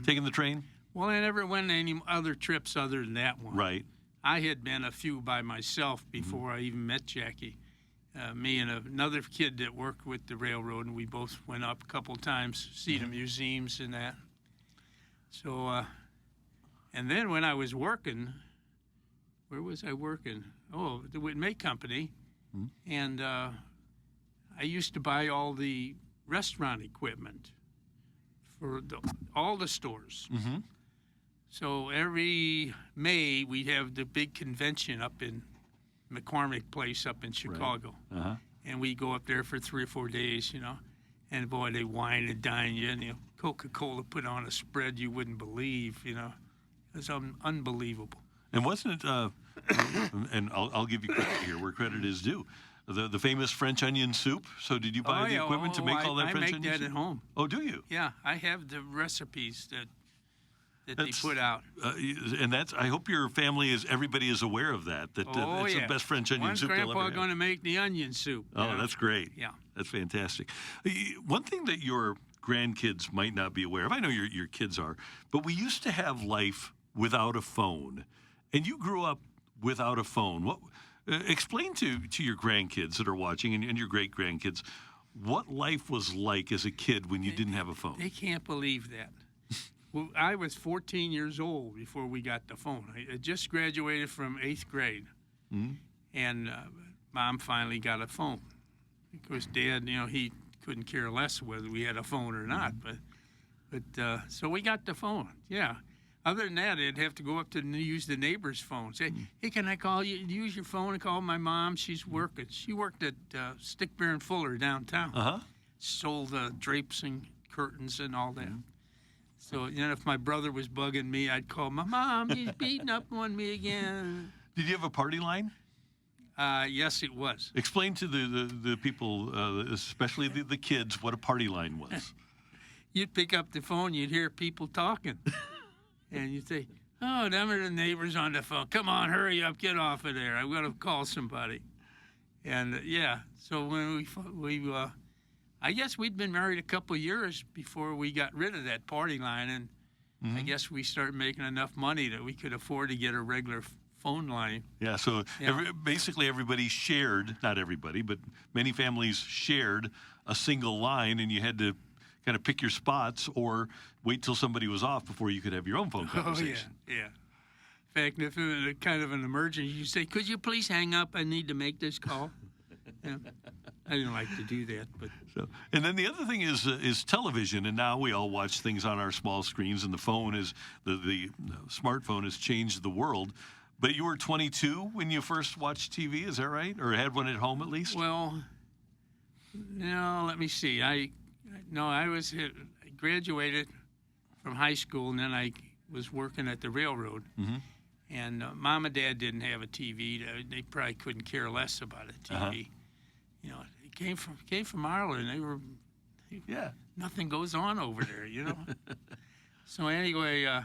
Taking the train? Well, I never went any other trips other than that one. Right. I had been a few by myself before I even met Jackie. Me and another kid that worked with the railroad, and we both went up a couple times, see the museums and that. So, and then when I was working, where was I working? Oh, the Whitmay Company. Mm-hmm. And I used to buy all the restaurant equipment for all the stores. Mm-hmm. So every May, we'd have the big convention up in McCormick Place up in Chicago. Right. And we'd go up there for 3 or 4 days, And, boy, they wine and dine you. And, Coca-Cola put on a spread you wouldn't believe, It was unbelievable. And wasn't it, and I'll give you credit here where credit is due, the famous French onion soup? So did you buy the equipment to make all that French onion soup? I make that at home. Oh, do you? Yeah, I have the recipes that they put out. And I hope your family everybody is aware of that it's the best French onion soup they'll ever have. Grandpa going to make the onion soup. Oh, that's great. Yeah. That's fantastic. One thing that your grandkids might not be aware of. I know your kids are, but we used to have life without a phone, and you grew up without a phone. What? Explain to your grandkids that are watching and your great grandkids what life was like as a kid when you didn't have a phone. They can't believe that. Well, I was 14 years old before we got the phone. I just graduated from 8th grade, and Mom finally got a phone. Of course, Dad, he couldn't care less whether we had a phone or not. But so we got the phone. Yeah. Other than that, I'd have to go up to use the neighbor's phone. Say, hey, can I call you? Use your phone and call my mom. She's working. She worked at Stick, Bear, and Fuller downtown. Sold drapes and curtains and all that. So, if my brother was bugging me, I'd call my mom. He's beating up on me again. Did you have a party line? Yes, it was. Explain to the people, especially the kids, what a party line was. You'd pick up the phone, you'd hear people talking. And you'd say, oh, them are the neighbors on the phone. Come on, hurry up, get off of there. I'm going to call somebody. And, so when we I guess we'd been married a couple of years before we got rid of that party line. And I guess we started making enough money that we could afford to get a regular phone line. Yeah, so basically everybody shared, not everybody, but many families shared a single line, and you had to kind of pick your spots or wait till somebody was off before you could have your own phone conversation. Oh, yeah. In fact, if it was a kind of an emergency, you say, could you please hang up? I need to make this call. I didn't like to do that. But and then the other thing is television, and now we all watch things on our small screens, and the phone is, the smartphone has changed the world. But you were 22 when you first watched TV, is that right? Or had one at home at least? Well, no, let me see. I graduated from high school, and then I was working at the railroad. And Mom and Dad didn't have a TV. They probably couldn't care less about a TV. It came from Ireland. They were, nothing goes on over there, So anyway,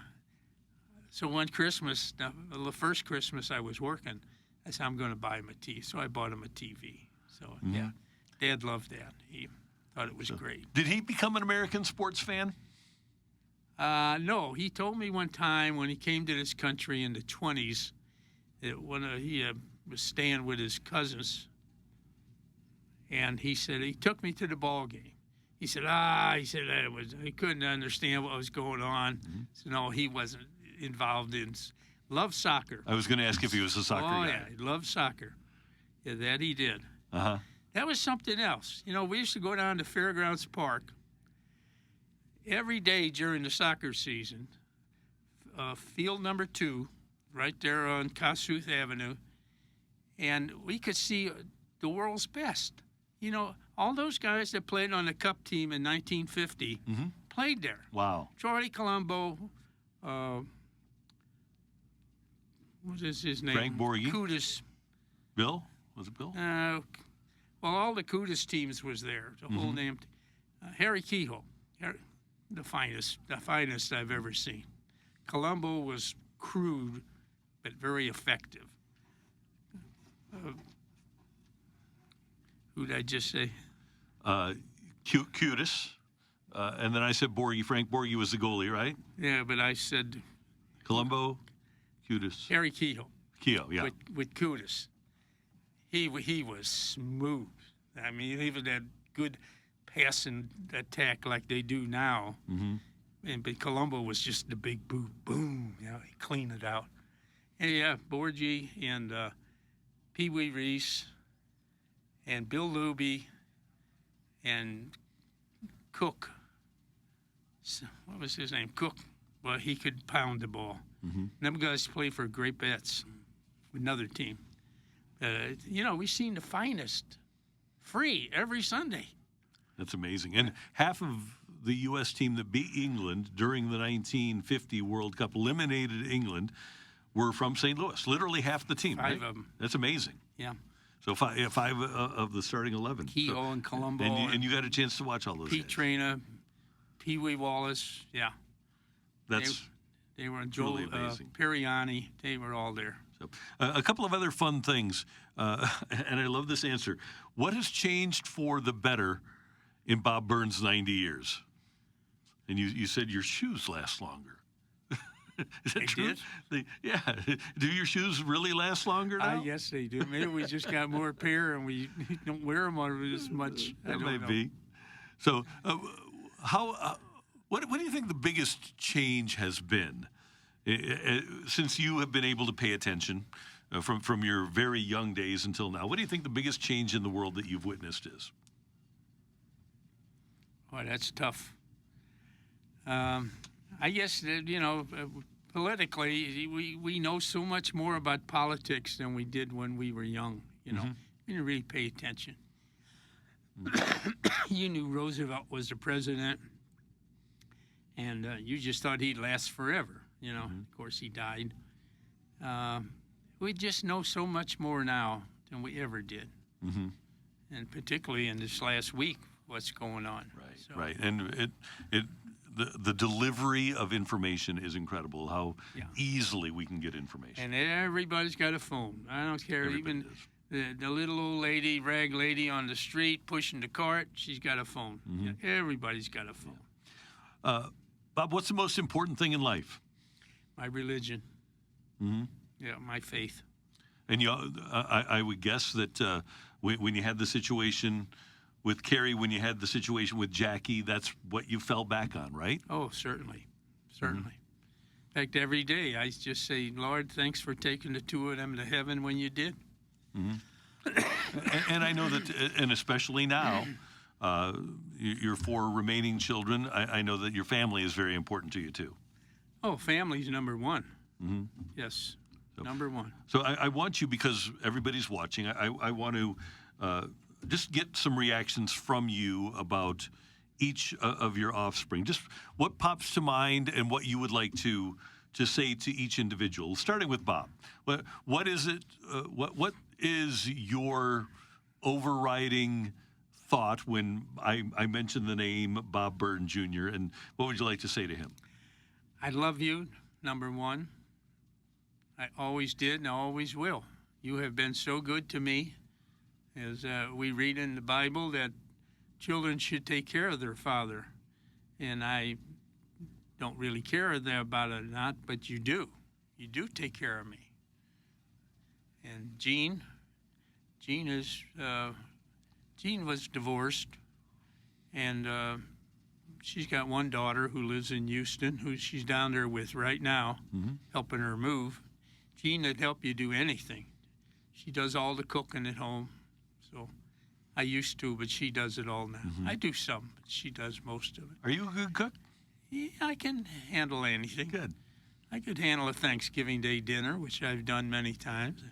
so one Christmas, the first Christmas I was working, I said, I'm going to buy him a TV. So I bought him a TV. So, Dad loved that. He thought it was great. Did he become an American sports fan? No, he told me one time when he came to this country in the 20s that when he was staying with his cousins, and he said he took me to the ball game. He said, he couldn't understand what was going on. So no, he wasn't involved in. Loved soccer. I was going to ask if he was a soccer guy. Oh, yeah, he loved soccer. Yeah, that he did. That was something else. We used to go down to Fairgrounds Park every day during the soccer season, field number 2, right there on Kossuth Avenue, and we could see the world's best. All those guys that played on the Cup team in 1950 played there. Wow. Charlie Colombo, what is his name? Frank Borghi. Kudus. Bill? Was it Bill? Well, all the Kudus teams was there. The whole name. Harry Kehoe. The finest I've ever seen. Colombo was crude, but very effective. Who did I just say? Kudus. And then I said Borghi. Frank Borghi was the goalie, right? Yeah, but I said Colombo, Kudus. Harry Kehoe. Kehoe, yeah. With Kudus. He was smooth. I mean, even that good passing attack like they do now. But Colombo was just the big boom. He cleaned it out. And Borghi and Pee Wee Reese and Bill Luby and Cook. So, what was his name? Cook. Well, he could pound the ball. Them guys play for Great Bets, another team. We've seen the finest free every Sunday. That's amazing. And half of the U.S. team that beat England during the 1950 World Cup, eliminated England, were from St. Louis. Literally half the team. 5 of them. That's amazing. Yeah. So five of the starting 11. Kehoe and Colombo. And you got a chance to watch all those Pete guys. Traina, Pee Wee Wallace. Yeah. That's they were Joel really amazing. Perriani. They were all there. So, a couple of other fun things, and I love this answer. What has changed for the better in Bob Byrne's 90 years? And you said your shoes last longer. Is that They true? did? Yeah. Do your shoes really last longer now? Yes, they do. Maybe we just got more pair and we don't wear them as much. I That don't may know. be. So, what do you think the biggest change has been since you have been able to pay attention from your very young days until now? What do you think the biggest change in the world that you've witnessed is? Boy, that's tough. I guess that, politically, we know so much more about politics than we did when we were young. We didn't really pay attention. You knew Roosevelt was the president, and you just thought he'd last forever. Of course, he died. We just know so much more now than we ever did, and particularly in this last week, what's going on. Right, and the delivery of information is incredible. How easily we can get information, and everybody's got a phone. I don't care. Everybody Even does. the little old lady, rag lady on the street pushing the cart, she's got a phone. Everybody's got a phone. Bob, what's the most important thing in life? My religion. Yeah, my faith. And I would guess that when you had the situation with Carrie, when you had the situation with Jackie, that's what you fell back on, right? Oh, certainly. In fact, every day I just say, Lord, thanks for taking the two of them to heaven when you did. And I know that, and especially now, your four remaining children, I know that your family is very important to you, too. Oh, family's number one. Yes, number one. So I want you, because everybody's watching, I want to just get some reactions from you about each of your offspring. Just what pops to mind and what you would like to say to each individual, starting with Bob. What is it? What is your overriding thought when I mentioned the name Bob Byrne Jr., and what would you like to say to him? I love you, number one. I always did and I always will. You have been so good to me. As we read in the Bible that children should take care of their father. And I don't really care about it or not, but you do. You do take care of me. And Jean was divorced, and she's got one daughter who lives in Houston, who she's down there with right now, helping her move. Jean would help you do anything. She does all the cooking at home. So I used to, but she does it all now. I do some, but she does most of it. Are you a good cook? Yeah, I can handle anything. Good. I could handle a Thanksgiving Day dinner, which I've done many times.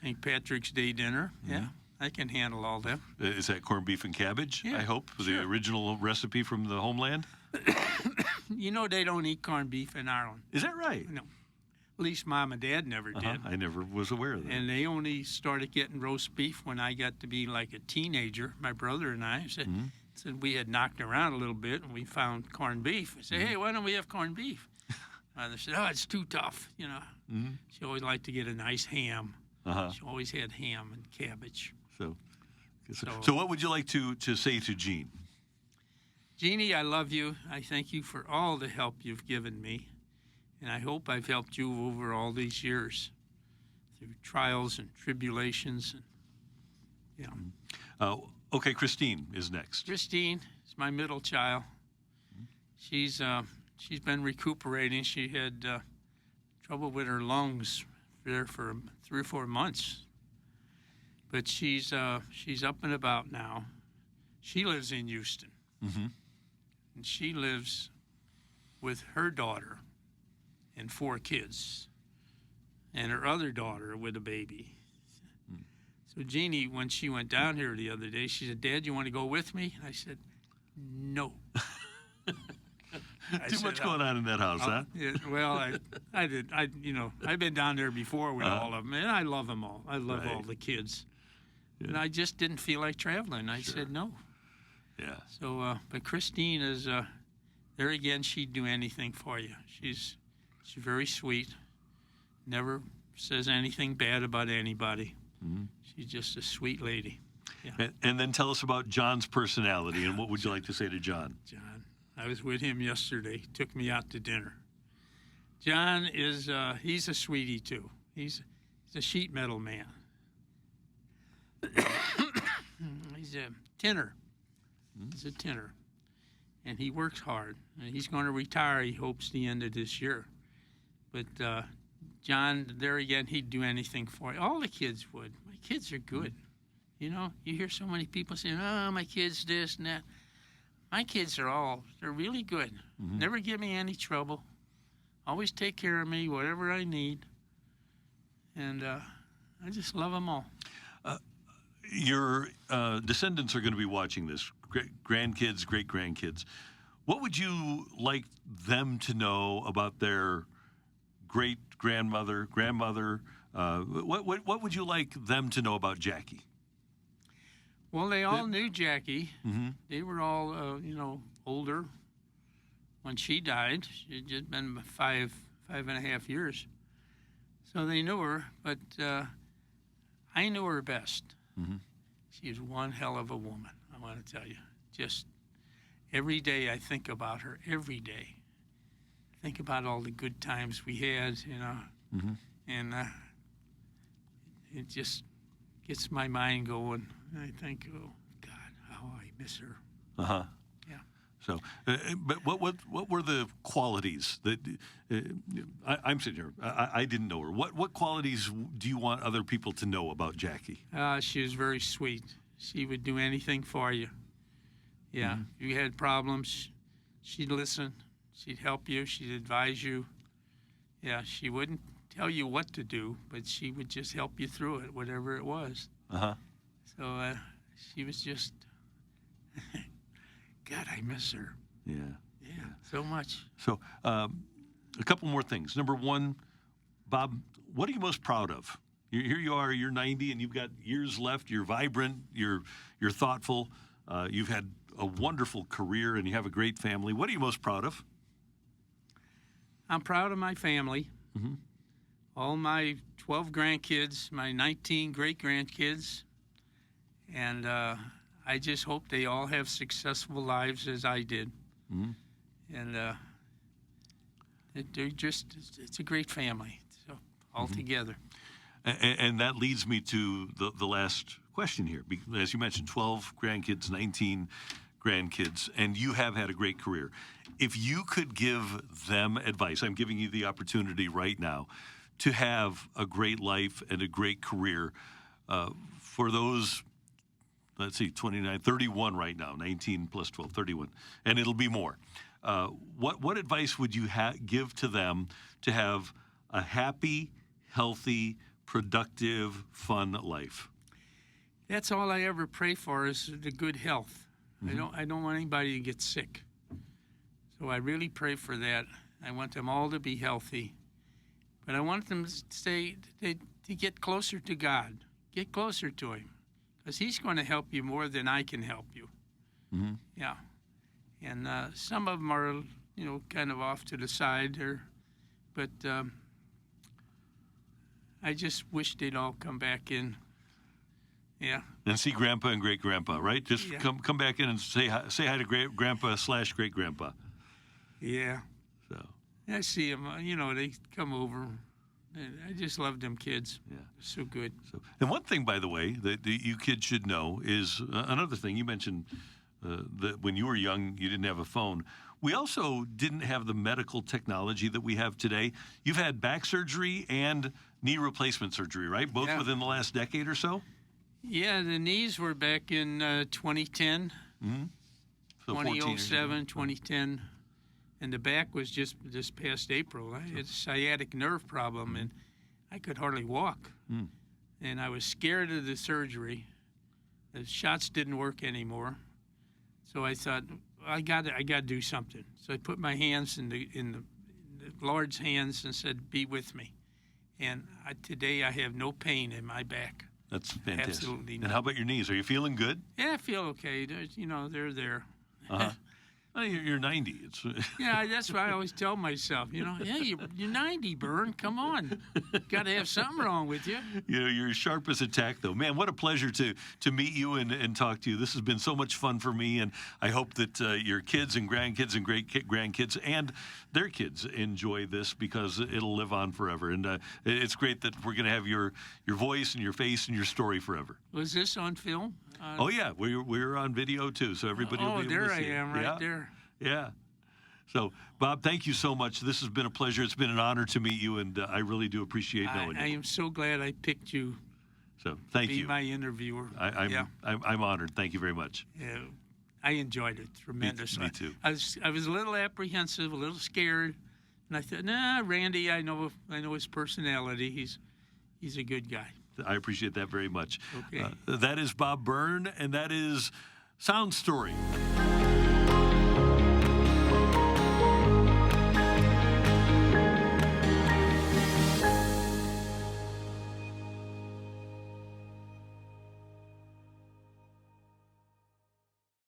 St. Patrick's Day dinner. Yeah, I can handle all that. Is that corned beef and cabbage, Yeah, I hope? sure. The original recipe from the homeland? They don't eat corned beef in Ireland. Is that right? No. At least Mom and Dad never did. I never was aware of that. And they only started getting roast beef when I got to be like a teenager. My brother and I said we had knocked around a little bit and we found corned beef. I said, hey, why don't we have corned beef? Mother said, oh, it's too tough. She always liked to get a nice ham. She always had ham and cabbage. So what would you like to say to Jean? Jeannie, I love you. I thank you for all the help you've given me. And I hope I've helped you over all these years through trials and tribulations. Okay, Christine is next. Christine is my middle child. She's been recuperating. She had trouble with her lungs there for 3 or 4 months. But she's up and about now. She lives in Houston. And she lives with her daughter and 4 kids, and her other daughter with a baby. So Jeannie, when she went down here the other day, she said, Dad, you want to go with me? And I said, no. Too much going on in that house, huh? Yeah, well, I've been down there before with all of them, and I love them all. I love all the kids. Yeah. And I just didn't feel like traveling. I said no. Yeah. So, but Christine is, there again, she'd do anything for you. She's very sweet, never says anything bad about anybody. She's just a sweet lady. Yeah. And then tell us about John's personality, and what would you like to say to John? John, I I was with him yesterday. Took me out to dinner. John is he's a sweetie too. He's a sheet metal man. He's a tinner. He's a tinner, and he works hard. And he's going to retire. He hopes the end of this year. But John, there again, he'd do anything for you. All the kids would. My kids are good. You know, you hear so many people saying, "Oh, my kids this and that." My kids they're really good. Never give me any trouble. Always take care of me, whatever I need. And I just love them all. Your descendants are going to be watching this, grandkids, great-grandkids. What would you like them to know about their great-grandmother, grandmother? What would you like them to know about Jackie? Well, they all knew Jackie. They were all, older when she died. She'd just been five and a half years. So they knew her, but I knew her best. She was one hell of a woman, I want to tell you. Just every day I think about her, every day. Think about all the good times we had, and it just gets my mind going. I think, oh, God, how I miss her. Yeah. So, but what were the qualities that I'm sitting here? I didn't know her. What qualities do you want other people to know about Jackie? She was very sweet. She would do anything for you. Yeah. If you had problems, she'd listen. She'd help you. She'd advise you. Yeah. She wouldn't tell you what to do, but she would just help you through it, whatever it was. So she was just. God, I miss her. Yeah, so much. So, a couple more things. Number one, Bob, what are you most proud of? Here you are, you're 90, and you've got years left. You're vibrant. You're thoughtful. You've had a wonderful career, and you have a great family. What are you most proud of? I'm proud of my family. All my 12 grandkids, my 19 great-grandkids, and I just hope they all have successful lives as I did. And it's a great family, so all together. And that leads me to the last question here. As you mentioned, 12 grandkids, 19 grandkids, and you have had a great career. If you could give them advice, I'm giving you the opportunity right now to have a great life and a great career for those, let's see, 29, 31 right now, 19 plus 12, 31, and it'll be more. What advice would you give to them to have a happy, healthy, productive, fun life? That's all I ever pray for is the good health. I don't want anybody to get sick. So I really pray for that. I want them all to be healthy. But I want them to get closer to God, get closer to Him, because He's going to help you more than I can help you. Yeah. And some of them are, kind of off to the side, but I just wish they'd all come back in. Yeah. And see Grandpa and Great Grandpa, right? Just come back in and say hi to Great Grandpa / Great Grandpa. Yeah. So. I see them. They come over. And I just love them kids. Yeah. They're so good. And one thing, by the way, that you kids should know is another thing. You mentioned that when you were young, you didn't have a phone. We also didn't have the medical technology that we have today. You've had back surgery and knee replacement surgery, right? Both within the last decade or so? Yeah, the knees were back in 2010, so 2007, 2010. And the back was just this past April. I had a sciatic nerve problem, and I could hardly walk. And I was scared of the surgery. The shots didn't work anymore. So I thought, I got to do something. So I put my hands in the Lord's hands and said, "Be with me." And today I have no pain in my back. That's fantastic. Absolutely not. And how about your knees? Are you feeling good? Yeah, I feel okay. They're there. Oh, you're 90. It's Yeah, that's what I always tell myself. Yeah, you're 90, Byrne. Come on, got to have something wrong with you. you're sharp as a tack, though. Man, what a pleasure to meet you and talk to you. This has been so much fun for me, and I hope that your kids and grandkids and great grandkids and their kids enjoy this, because it'll live on forever. And it's great that we're going to have your voice and your face and your story forever. Was this on film? Oh yeah, we're on video too, so everybody will be able there to see I am, it. right there. Yeah. So, Bob, thank you so much. This has been a pleasure. It's been an honor to meet you, and I really do appreciate knowing I you. am so glad I picked you. So, thank be you. my interviewer. I'm honored. Thank you very much. Yeah, I enjoyed it tremendously. Me too. I was a little apprehensive, a little scared, and I thought, nah, Randy. I know his personality. He's a good guy. I appreciate that very much. Okay. That is Bob Byrne, and that is SoundStory.